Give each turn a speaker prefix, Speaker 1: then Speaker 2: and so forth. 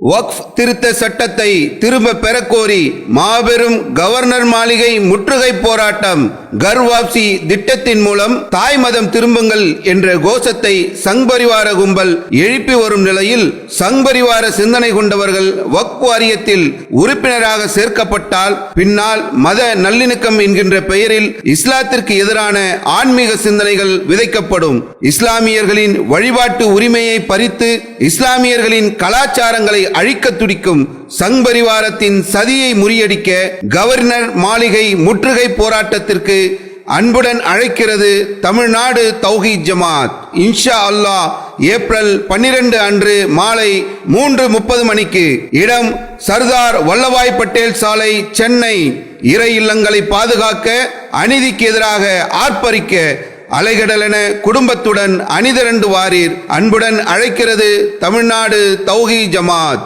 Speaker 1: வக்ஃப் திருத்த சட்டத்தை திரும்ப பெறக்கோரி மாபெரும் கவர்னர் மாளிகை முற்றுகை போராட்டம். கர் வாப்சி திட்டத்தின் மூலம் தாய் மதம் திரும்புங்கள் என்ற கோஷத்தை சங் பரிவார கும்பல் எழுப்பி வரும் நிலையில் சங் பரிவார சிந்தனை கொண்டவர்கள் வக்ஃப் வாரியத்தில் உறுப்பினராக சேர்க்கப்பட்டால் பின்னால் மத நல்லிணக்கம் என்கின்ற பெயரில் இஸ்லாத்திற்கு எதிரான ஆன்மீக சிந்தனைகள் விதைக்கப்படும். இஸ்லாமியர்களின் வழிபாட்டு உரிமையை பறித்து இஸ்லாமியர்களின் கலாச்சாரங்களை அழிக்க துடிக்கும் சங் பரிவாரத்தின் சதியை முறியடிக்க கவர்னர் மாளிகை முற்றுகை போராட்டத்திற்கு அன்புடன் அழைக்கிறது தமிழ்நாடு தௌஹீத் ஜமாத். இன்ஷா அல்லாஹ் ஏப்ரல் 12 அன்று மாலை 3:30 மணிக்கு. இடம் சர்தார் வல்லபாய் பட்டேல் சாலை, சென்னை. இறை இல்லங்களை பாதுகாக்க, அநீதிக்கு எதிராக ஆர்ப்பரிக்க அலைகடலென குடும்பத்துடன் அணிதிரண்டு வாரீர். அன்புடன் அழைக்கிறது தமிழ்நாடு தௌஹீத் ஜமாத்.